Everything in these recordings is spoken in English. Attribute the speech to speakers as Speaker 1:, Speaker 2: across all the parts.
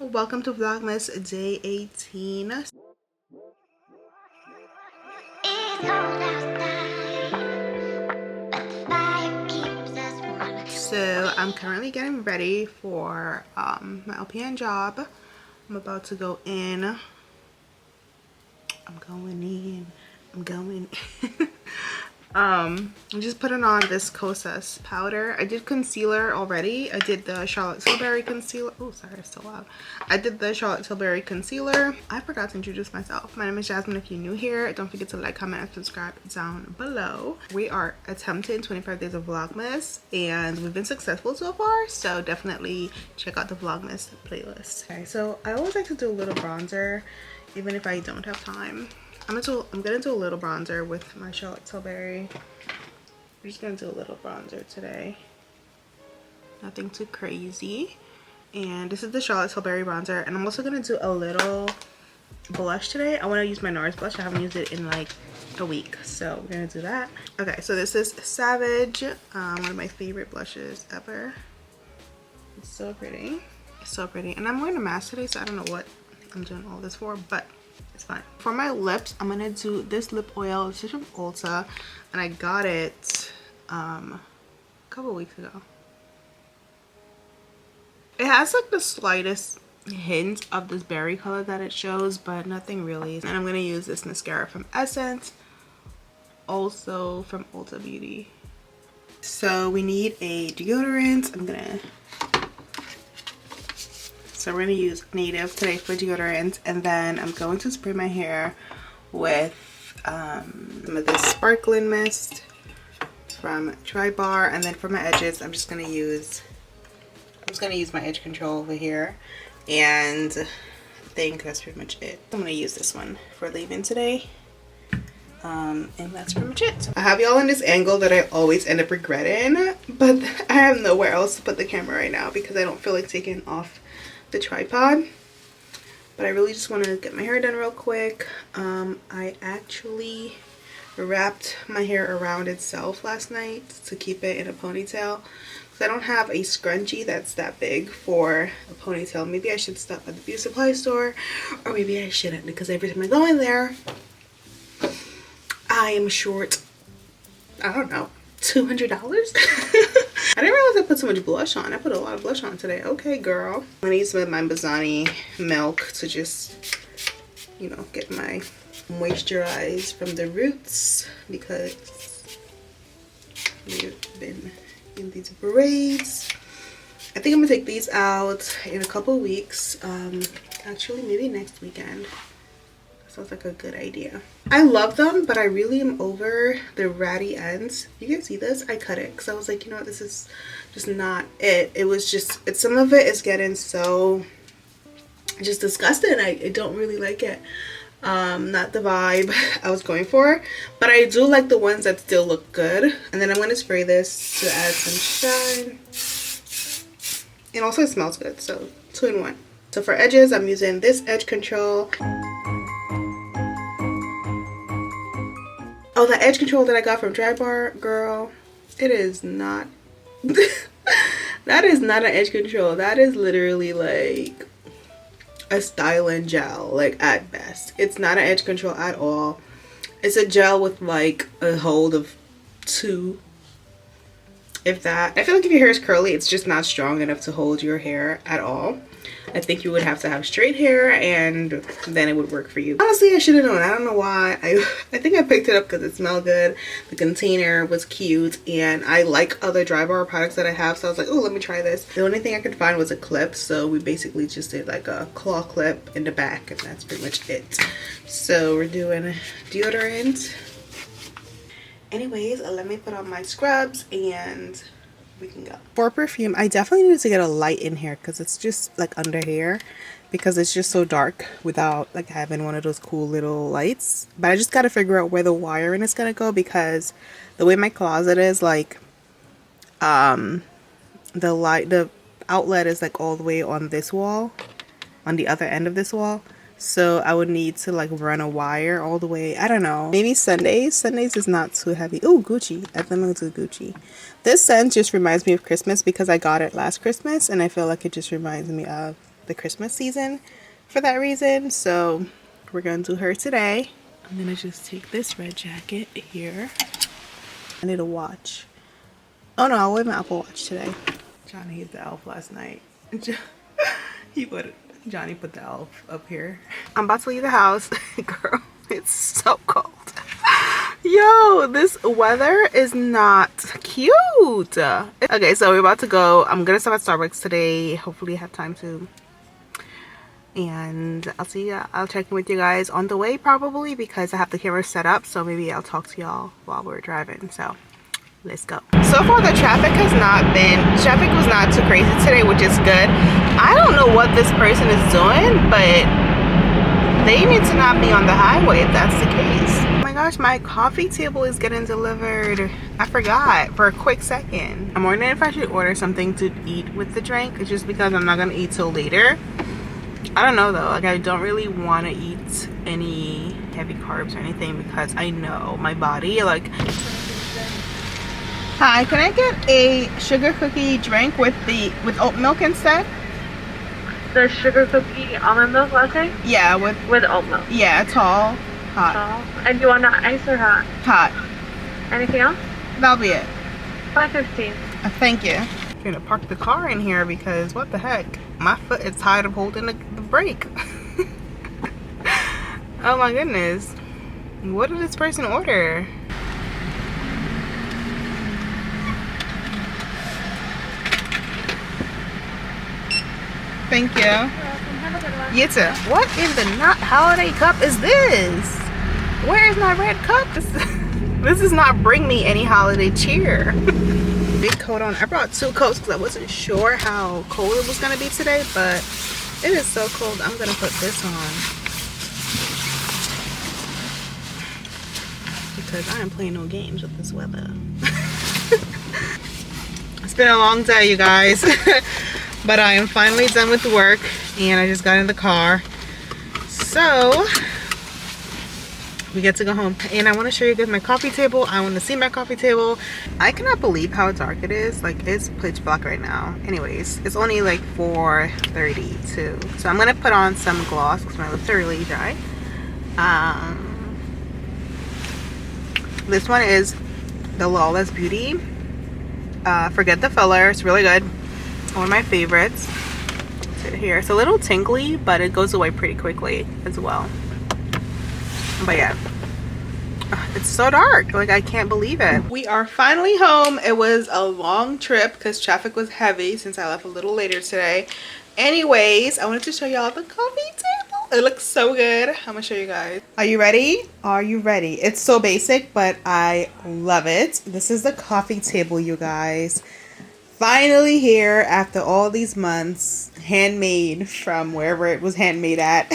Speaker 1: Welcome to Vlogmas Day 18. So I'm currently getting ready for my LPN job. I'm about to go in. I'm going in. I'm just putting on this Kosas powder. I did concealer already. I did the Charlotte Tilbury concealer. Oh, sorry, it's so loud. I did the Charlotte Tilbury concealer. I forgot to introduce myself. My name is Jasmine. If you're new here, don't forget to like, comment, and subscribe down below. We are attempting 25 days of Vlogmas, and we've been successful so far, so definitely check out the Vlogmas playlist. Okay, so I always like to do a little bronzer, even if I don't have time. I'm gonna do a little bronzer with my Charlotte Tilbury. I'm just gonna do a little bronzer today. Nothing too crazy. And this is the Charlotte Tilbury bronzer. And I'm also gonna do a little blush today. I wanna use my NARS blush. I haven't used it in like a week. So we're gonna do that. Okay, so this is Savage. One of my favorite blushes ever. It's so pretty. It's so pretty. And I'm wearing a mask today, so I don't know what I'm doing all this for, but it's fine. For my lips, I'm gonna do this lip oil. This is from Ulta, and I got it a couple weeks ago. It has like the slightest hint of this berry color that it shows, but nothing really. And I'm gonna use this mascara from Essence, also from Ulta Beauty. So we need a deodorant. So we're going to use Native today for deodorant, and then I'm going to spray my hair with some of this sparkling mist from Tri-Bar, and then for my edges I'm just going to use my edge control over here, and I think that's pretty much it. I'm going to use this one for leave-in today. And that's pretty much it. I have y'all in this angle that I always end up regretting, but I have nowhere else to put the camera right now because I don't feel like taking off the tripod. But I really just want to get my hair done real quick. I actually wrapped my hair around itself last night to keep it in a ponytail because I don't have a scrunchie that's that big for a ponytail. Maybe I should stop at the beauty supply store, or maybe I shouldn't, because every time I go in there I am short, I don't know, $200. I didn't realize I put so much blush on. I put a lot of blush on today. Okay, girl. I'm gonna use some of my Bazzani milk to just, you know, get my moisturize from the roots, because we've been in these braids. I think I'm gonna take these out in a couple weeks. Actually, maybe next weekend. Sounds like a good idea. I love them, but I really am over the ratty ends. You can see this. I cut it because I was like, you know what, this is just not it. It was just, some of it is getting so just disgusting. I don't really like it. Not the vibe I was going for, but I do like the ones that still look good. And then I'm going to spray this to add some shine. And also it smells good, so 2 in 1. So for edges, I'm using this edge control. Oh, the edge control that I got from Tri-Bar, girl, it is not that is not an edge control. That is literally like a styling gel, like at best. It's not an edge control at all. It's a gel with like a hold of 2, if that. I feel like if your hair is curly, it's just not strong enough to hold your hair at all. I think you would have to have straight hair, and then it would work for you. Honestly, I should have known. I don't know why. I think I picked it up because it smelled good. The container was cute, and I like other Drybar products that I have, so I was like, oh, let me try this. The only thing I could find was a clip, so we basically just did like a claw clip in the back, and that's pretty much it. So we're doing deodorant. Anyways, let me put on my scrubs and we can go. For perfume, I definitely need to get a light in here because it's just like under here, because it's just so dark without like having one of those cool little lights. But I just got to figure out where the wiring is gonna go, because the way my closet is, like the outlet is like all the way on this wall, on the other end of this wall. So I would need to like run a wire all the way. I don't know. Maybe Sundays. Sundays is not too heavy. Oh, Gucci. I think I'm going to do Gucci. This scent just reminds me of Christmas because I got it last Christmas, and I feel like it just reminds me of the Christmas season for that reason. So we're gonna do her today. I'm gonna just take this red jacket here. I need a watch. Oh no, I'll wear my Apple Watch today. Johnny hit the elf last night. Johnny put the elf up here. I'm about to leave the house. Girl, it's so cold. Yo, this weather is not cute. Okay, so we're about to go. I'm gonna stop at Starbucks today. Hopefully I have time to. And I'll check in with you guys on the way probably, because I have the camera set up, so maybe I'll talk to y'all while we're driving. So let's go. So far the traffic was not too crazy today, which is good. I don't know what this person is doing, but they need to not be on the highway if that's the case. Oh my gosh, my coffee table is getting delivered. I forgot for a quick second. I'm wondering if I should order something to eat with the drink. It's just because I'm not gonna eat till later. I don't know though, like I don't really want to eat any heavy carbs or anything because I know my body like. Hi, can I get a sugar cookie drink with oat milk instead?
Speaker 2: The sugar cookie almond milk latte?
Speaker 1: Yeah, with
Speaker 2: oat milk.
Speaker 1: Yeah, tall, hot.
Speaker 2: Tall. And you want that ice or hot?
Speaker 1: Hot.
Speaker 2: Anything else?
Speaker 1: That'll be it.
Speaker 2: $5.15.
Speaker 1: Thank you. I'm gonna park the car in here because what the heck? My foot is tired of holding the brake. Oh my goodness. What did this person order? Thank you.
Speaker 2: You're welcome. Have a good one.
Speaker 1: You too. What in the not holiday cup is this? Where is my red cup? This does not bring me any holiday cheer. Big coat on. I brought 2 coats because I wasn't sure how cold it was going to be today, but it is so cold. I'm going to put this on because I am playing no games with this weather. It's been a long day, you guys. But I am finally done with work and I just got in the car. So we get to go home and I want to show you guys my coffee table. I want to see my coffee table. I cannot believe how dark it is. Like it's pitch black right now. Anyways, it's only like 4:32. So I'm going to put on some gloss because my lips are really dry. This one is the Lawless Beauty. Forget the filler. It's really good. One of my favorites. Sit here. It's a little tingly, but it goes away pretty quickly as well. But yeah, it's so dark. Like I can't believe it. We are finally home. It was a long trip because traffic was heavy since I left a little later today. Anyways, I wanted to show y'all the coffee table. It looks so good. I'm gonna show you guys. Are you ready? Are you ready? It's so basic, but I love it. This is the coffee table, you guys. Finally here after all these months, handmade from wherever it was handmade at.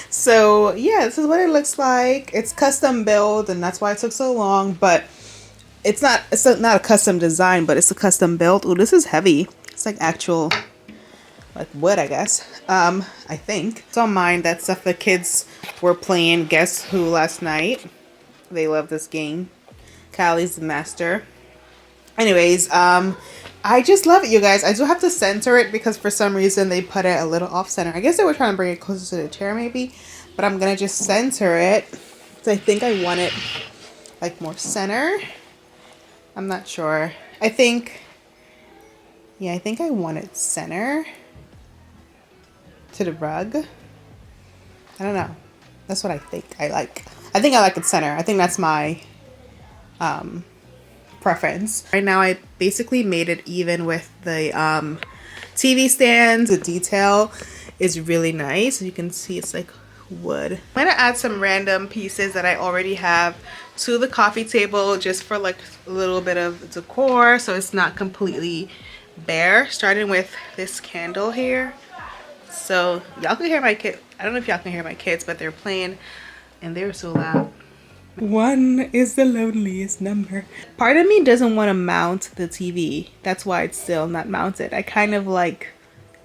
Speaker 1: So yeah, this is what it looks like. It's custom built and that's why it took so long, but it's not a custom design, but it's a custom built. Oh, this is heavy. It's like actual like wood, I guess. I think. It's on mine. That stuff the kids were playing Guess Who last night. They love this game. Callie's the master. Anyways, I just love it, you guys. I do have to center it because for some reason they put it a little off center. I guess they were trying to bring it closer to the chair maybe, but I'm gonna just center it. So I think I want it like more center. I'm not sure. I think I want it center to the rug. I don't know. That's what I think I like. I think I like it center. I think that's my preference. Right now I basically made it even with the TV stands. The detail is really nice. You can see it's like wood. I'm gonna add some random pieces that I already have to the coffee table just for like a little bit of decor so it's not completely bare. Starting with this candle here. So y'all can hear my kid. I don't know if y'all can hear my kids, but they're playing and they're so loud. 1 is the loneliest number. Part of me doesn't want to mount the TV. That's why it's still not mounted. I kind of like,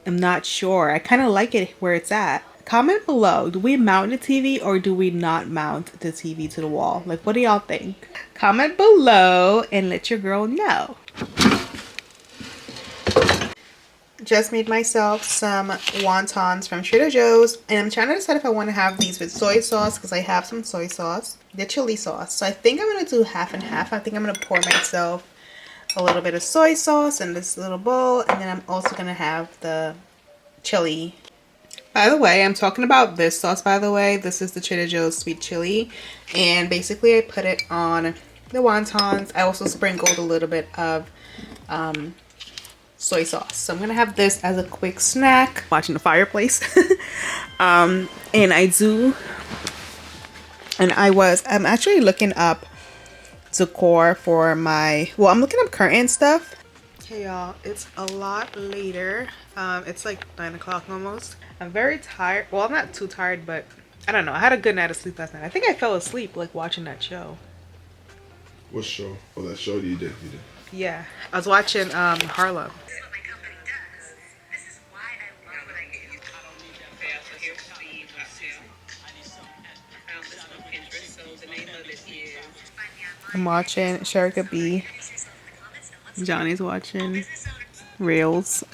Speaker 1: I'm not sure. I kind of like it where it's at. Comment below, do we mount the TV or do we not mount the TV to the wall? Like, what do y'all think? Comment below and let your girl know. just made myself some wontons from Trader Joe's, and I'm trying to decide if I want to have these with soy sauce because I have some soy sauce, the chili sauce. So I think I'm going to do half and half. I think I'm going to pour myself a little bit of soy sauce in this little bowl, and then I'm also going to have the chili. By the way, I'm talking about this sauce, by the way. This is the Trader Joe's sweet chili, and basically I put it on the wontons. I also sprinkled a little bit of soy sauce. So I'm gonna have this as a quick snack, watching the fireplace. I'm actually looking up decor for my, well, I'm looking up curtain stuff. Hey y'all, it's a lot later. It's like 9 o'clock almost. I'm very tired. Well, I'm not too tired, but I don't know. I had a good night of sleep last night. I think I fell asleep like watching that show.
Speaker 3: What show? Oh, that show you did.
Speaker 1: Yeah, I was watching Harlem. I'm watching Sherika B. Johnny's watching Reels.